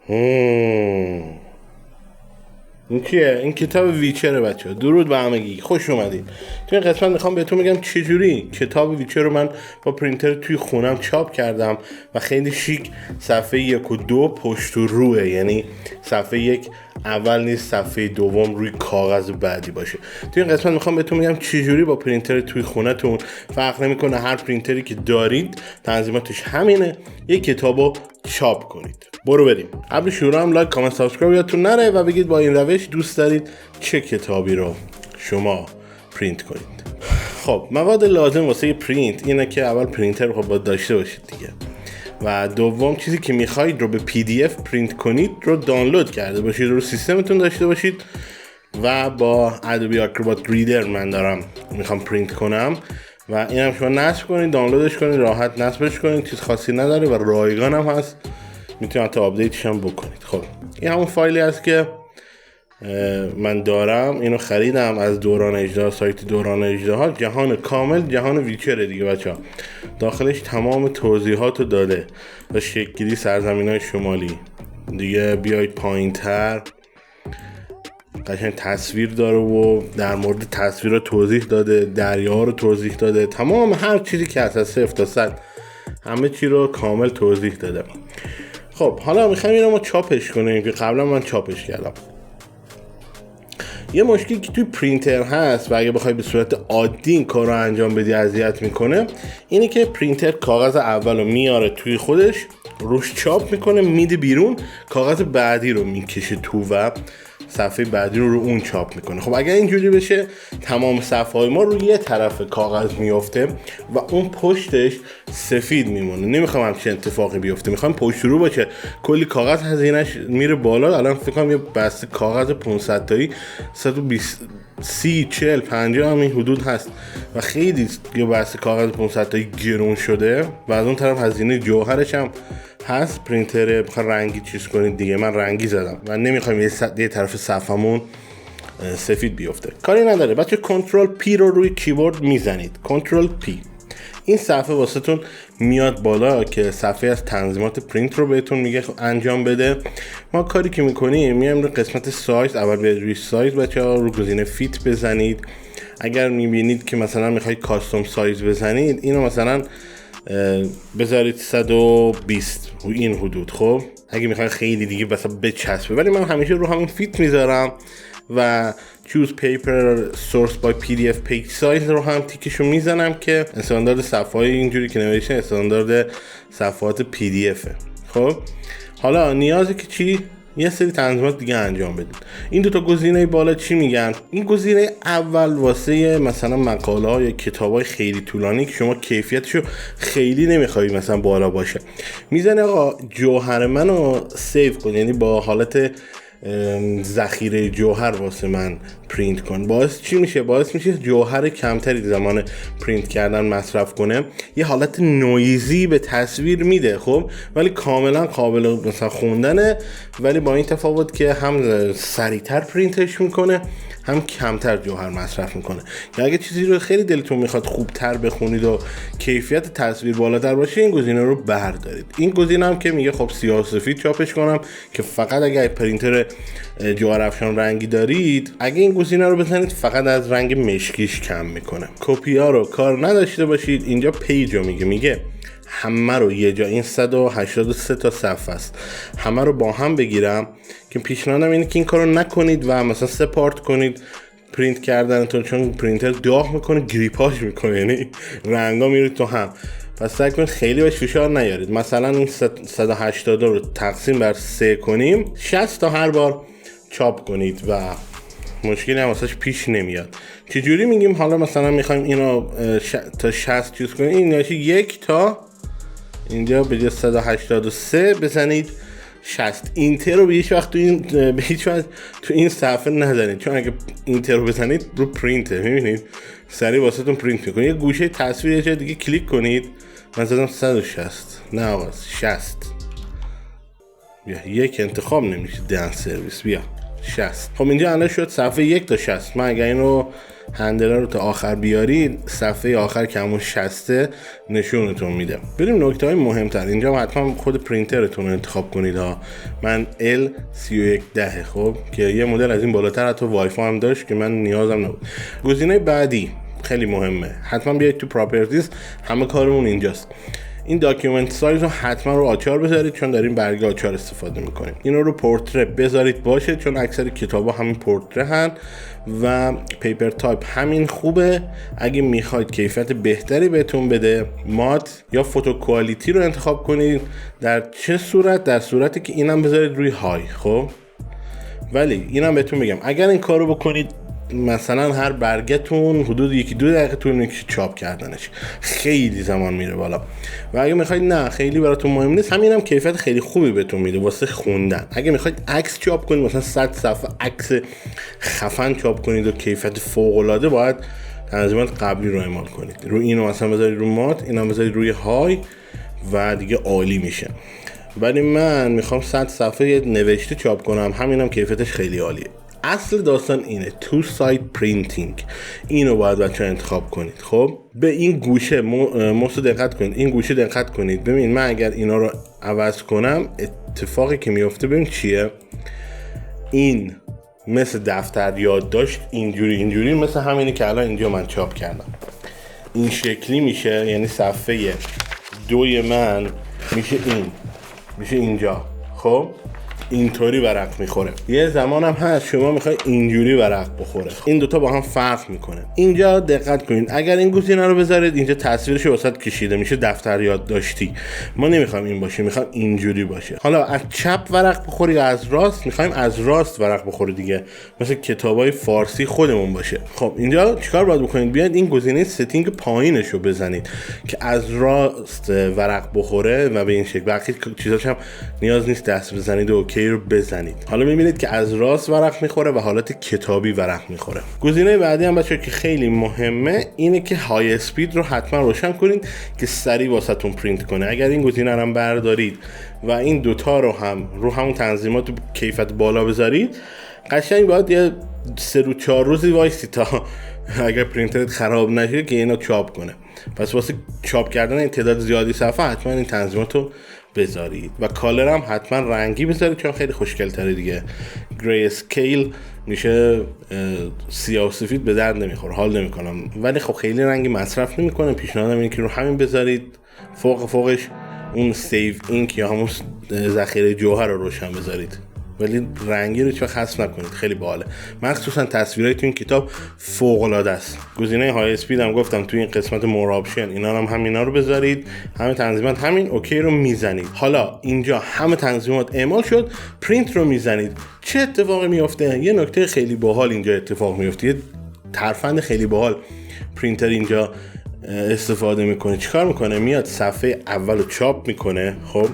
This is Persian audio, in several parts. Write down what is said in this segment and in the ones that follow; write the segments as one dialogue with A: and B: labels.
A: این کیه؟ این کتاب ویچره بچه ها. درود به همگی، خوش اومدید. تو این قسمت میخوام بهتون بگم چجوری کتاب ویچر رو من با پرینتر توی خونم چاپ کردم و خیلی شیک صفحه 1 و 2 پشت و روه، یعنی صفحه 1 اول نیست، صفحه دوم روی کاغذ بعدی باشه. توی این قسمت میخوام بهتون بگم چجوری با پرینتر توی خونتون، فرق نمیکنه هر پرینتری که دارید تنظیماتش همینه، یک کتابو چاپ کنید. برو بریم. قبل شروع هم لایک، کامنت، سابسکرایب یادتون نره و بگید با این روش دوست دارید چه کتابی رو شما پرینت کنید. خب مواد لازم واسه پرینت اینه که اول پرینتر رو باید داشته باشید دیگه، و دوم چیزی که میخواید رو به PDF پرینت کنید رو دانلود کرده باشید، رو سیستمتون داشته باشید و با ادوبی آکروبات ریدر من دارم میخوام پرینت کنم و اینم شما نصب کنید، دانلودش کنید، راحت نصبش کنید، چیز خاصی نداره و رایگان هم هست، میتونید حتی آپدیتش هم بکنید. خب این همون فایلی هست که من دارم، اینو خریدم از دوران اژدها، سایت دوران اژدها. جهان کامل، جهان ویچره دیگه بچه‌ها. داخلش تمام توضیحات رو داده و شکلی سرزمین‌های شمالی دیگه. بیایید پایین‌تر، قشنگ تصویر داره و در مورد تصویر رو توضیح داده، دریا رو توضیح داده، تمام هر چیزی که از 0 تا 100 همه چی رو کامل توضیح داده. خب حالا میخوایم اینو ما چاپش کنیم که قبلا من چاپش کردم. یه مشکلی که توی پرینتر هست و اگه بخوای به صورت عادی این کار رو انجام بدی اذیت میکنه، اینه که پرینتر کاغذ اول رو میاره توی خودش، روش چاپ میکنه، میده بیرون، کاغذ بعدی رو میکشه تو و صفحه بعدی رو اون چاپ میکنه. خب اگر اینجوری بشه تمام صفحه های ما روی یه طرف کاغذ میفته و اون پشتش سفید میمونه. نمیخوام همچین اتفاقی بیفته، میخوام پشت رو باشه، کلی کاغذ هزینه‌اش میره بالا. الان فکر کنم یه بسته کاغذ 500 تایی 120 30 40 50 همین حدود هست و خیلی یه بسته کاغذ 500 تایی گرون شده و از اون طرف هزینه جوهرش هم هست. پرینتر بخواد رنگی چیز کنید دیگه، من رنگی زدم و نمیخوایم یه طرف صفحمون سفید بیفته. کاری نداره بچه، کنترل پی رو روی کیبورد میزنید، کنترل پی، این صفحه واسهتون میاد بالا که صفحه از تنظیمات پرینت رو بهتون میگه انجام بده. ما کاری که میکنیم میایم روی قسمت سایز، اول به روی سایز بچه‌ها رو گزینه فیت بزنید. اگر میبینید که مثلا میخواید کاستوم سایز بزنید، اینو مثلا بذارید 120 این حدود. خب اگه میخواید خیلی دیگه مثلا بچسبه، ولی من همیشه رو همین فیت میذارم و choose paper source by PDF page size رو هم تیکشو میزنم که استاندارد صفحه های اینجوری که نوشته استاندارد صفحات PDF. خب حالا نیازه که چی؟ یه سری تنظیمات دیگه انجام بدید. این دوتا گزینه بالا چی میگن؟ این گزینه اول واسه مثلا مقاله ها یا کتاب های خیلی طولانی که شما کیفیتشو خیلی نمیخوایی مثلا بالا باشه، میزنه آقا جوهر منو سیو کن، یعنی با حالت ذخیره جوهر واسه من پرینت کن. باعث چی میشه؟ باعث میشه جوهر کمتری زمان پرینت کردن مصرف کنه، یه حالت نویزی به تصویر میده. خب ولی کاملا قابل مثلا خوندنه، ولی با این تفاوت که هم سریعتر پرینتش میکنه هم کمتر جوهر مصرف میکنه. یا اگه چیزی رو خیلی دلتون میخواد خوبتر بخونید و کیفیت تصویر بالاتر باشه، این گزینه رو بردارید. این گزینه هم که میگه خب سیاه سفید چاپش کنم، که فقط اگه پرینتر جوهر افشان رنگی دارید، اگه این گزینه رو بزنید فقط از رنگ مشکیش کم میکنه. کپی ها رو کار نداشته باشید. اینجا پیج رو میگه همه رو یه جا، این 183 تا صفحه است، همه رو با هم بگیرم، که پیشنهادم اینه که این کارو نکنید و مثلا سپارت کنید پرینت کردنتون، چون پرینتر داغ میکنه، گریپاژ میکنه، یعنی رنگا میره تو هم. پس سعی کنید خیلی بهش فشار نیارید. مثلا این 180 رو تقسیم بر 3 کنیم، 60 تا هر بار چاپ کنید و مشکلی هم واسش پیش نمیاد. چجوری میگیم؟ حالا مثلا میخوایم اینو تا 60 چیز کنیم، این نشه 1 تا اینجا به جای 183 بزنید 60. اینتر رو به هیچ وقت تو این صفحه نزنید، چون اگه اینتر رو بزنید رو پرینته، میبینید سریع واسهتون پرینت میکنه. یه گوشه تصویر یه جای دیگه کلیک کنید، من زدم 160، نه آقا 60. بیا یک انتخاب نمیشه، دن سرویس، بیا 60. خب اینجا الان شد صفحه 1 تا 60. من اگر اینو هندل رو تا آخر بیارید صفحه آخر که همون 60 نشونتون میده. بریم نکته های مهمتر. اینجا حتما خود پرینترتون رو انتخاب کنید ها. من L3110 خب که یه مدل از این بالاتر حتی وای فای هم داشت که من نیازم نبود. گزینه بعدی خیلی مهمه، حتما بیاید تو پراپرتیز، همه کارمون اینجاست. این داکیومنت سایز رو حتما رو آچار بذارید چون داریم برگ آچار استفاده میکنیم. اینو رو پورتره بذارید باشه چون اکثر کتابا همین پورتره هن و پیپر تایپ همین خوبه. اگه میخواید کیفیت بهتری بهتون بده مات یا فوتو کوالیتی رو انتخاب کنید. در چه صورت؟ در صورتی که اینم بذارید روی های. خب ولی اینم بهتون میگم اگر این کارو بکنید مثلا هر برگتون حدود 1-2 دقیقه طول میکشه چاپ کردنش، خیلی زمان میره بالا. و اگه میخواید نه خیلی براتون مهم نیست، همینم کیفیت خیلی خوبی بهتون میده واسه خوندن. اگه میخواید عکس چاپ کنید مثلا 100 صفحه عکس خفن چاپ کنید و کیفیت فوق العاده، باید تنظیمات قبلی رو اعمال کنید. رو اینو مثلا بذارید رو مات، اینم بذارید روی های و دیگه عالی میشه. ولی من میخوام 100 صفحه نوشته چاپ کنم، همینم کیفیتش خیلی عالیه. اصل داستان اینه، تو سایت پرینتینگ، اینو باید بچه‌ها انتخاب کنید. خب به این گوشه دقت کنید، این گوشه دقت کنید. ببین من اگر اینا رو عوض کنم اتفاقی که میفته ببین چیه. این مثل دفتر یادداشت اینجوری مثل همینی که الان اینجا من چاپ کردم این شکلی میشه، یعنی صفحه 2 من میشه اینجا. خب اینطوری ورق میخوره. یه زمان هم هست شما میخوای اینجوری ورق بخوره. این دوتا با هم فرق میکنه. اینجا دقت کنید، اگر این گزینه رو بذارید اینجا تصویرش وسط کشیده میشه دفتر یادداشتی. ما نمیخوایم این باشه، میخوایم اینجوری باشه. حالا از چپ ورق بخوری یا از راست؟ میخوایم از راست ورق بخوره دیگه، مثل کتابای فارسی خودمون باشه. خب اینجا چیکار باید بکنید؟ بیاید این گزینه ستینگ پایینش رو بزنید که از راست ورق بخوره و به این شکل. بقیه چیزاش هم نیاز نیست دست بزنید و اوکی رو بزنید. حالا میبینید که از راست ورق میخوره و حالت کتابی ورق میخوره. گزینه بعدی هم بچه‌ها که خیلی مهمه اینه که های اسپید رو حتما روشن کنید که سریع واسهتون پرینت کنه. اگر این گزینه رو هم بردارید و این دوتا رو هم رو همون تنظیمات کیفیت بالا بذارید، قشنگ باید یه 3-4 روزی وایسی تا اگر پرینترت خراب نشه که اینو چاپ کنه. پس واسه چاپ کردن این تعداد زیادی صفحه حتما این تنظیمات رو بذارید و کالر هم حتما رنگی بذارید چون خیلی خوشگل تره دیگه. گری اسکیل میشه سیاه و سفید، به درد نمیخوره، حال نمیکنم. ولی خب خیلی رنگی مصرف نمیکنه. پیشنهادم اینه که رو همین بذارید، فوقش اون سیو اینک یا همون ذخیره جوهر رو روشن بذارید، ولی رنگی رو هیچ حذف نکنید. خیلی باحاله، مخصوصا تصویرای تو این کتاب فوق العاده است. گزینه های اسپید هم گفتم تو این قسمت مور آپشن، اینا هم همینا رو بذارید. همه تنظیمات همین اوکی رو میزنید. حالا اینجا همه تنظیمات اعمال شد، پرینت رو میزنید. چه اتفاقی میفته؟ یه نکته خیلی باحال اینجا اتفاق میفته، یه ترفند خیلی باحال پرینتر اینجا استفاده میکنه. چیکار میکنه؟ میاد صفحه اول رو چاپ میکنه. خب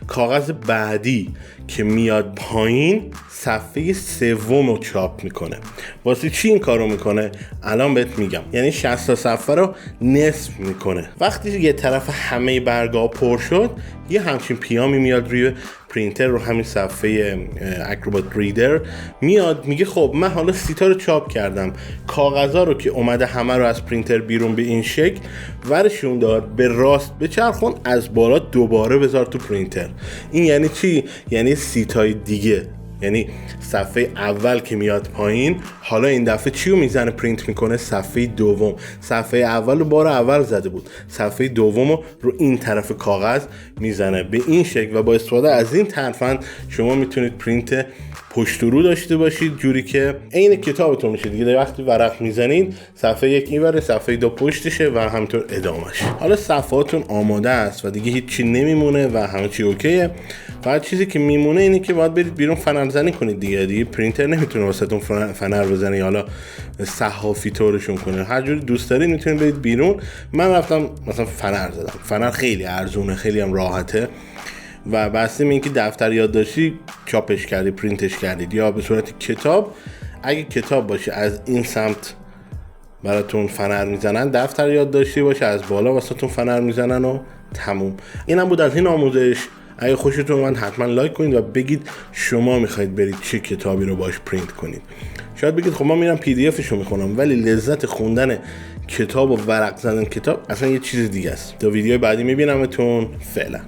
A: کاغذ بعدی که میاد پایین صفحه 3 رو چاپ میکنه. واسه چی این کارو میکنه؟ الان بهت میگم. یعنی 60 تا صفحه رو نصف میکنه. وقتی یه طرف همه برگا پر شد، یه همچین پیامی میاد روی پرینتر رو همین صفحه اکروبات ریدر، میاد میگه خب من حالا 30 تا رو چاپ کردم، کاغذا رو که اومده همه رو از پرینتر بیرون به این شکل ورشون داد، به راست بچرخون، از بالا دوباره بذار تو پرینتر. این یعنی چی؟ یعنی 30 تای دیگه، یعنی صفحه اول که میاد پایین، حالا این دفعه چی رو میزنه پرینت میکنه؟ صفحه دوم. صفحه اول رو بار اول زده بود، صفحه دوم رو این طرف کاغذ میزنه به این شکل و با استفاده از این ترفند شما میتونید پرینت پشت و رو داشته باشید، جوری که عین کتابتون میشه دیگه. وقتی ورق میزنید صفحه 1 اینوره، صفحه 2 پشتشه و همینطور ادامش. حالا صفحاتون آماده است و دیگه هیچی نمیمونه و همه چی اوکیه. فقط چیزی که میمونه اینه که باید برید بیرون فنرزنی کنید دیگه پرینتر نمیتونه واسهتون فنر بزنه یا حالا صحافی طورشون کنه. هر جوری دوست دارید میتونید برید بیرون. من رفتم مثلا فنر زدم. فنر خیلی ارزونه، خیلی هم راحته و بسته به اینکه دفتر یادداشتی چاپش کردید، پرینتش کردید یا به صورت کتاب. اگه کتاب باشه از این سمت براتون فنر میزنن، دفتر یادداشتی باشه از بالا واسهتون فنر میزنن و تموم. اینم بود از این آموزش. اگه خوشتون اومد حتما لایک کنید و بگید شما میخواید برید چه کتابی رو باش پرینت کنید. شاید بگید خب من میرم پی دی افشو میخونم، ولی لذت خوندن کتاب و ورق زدن کتاب اصلا یه چیز دیگه است. تا ویدیو بعدی میبینمتون. فعلا.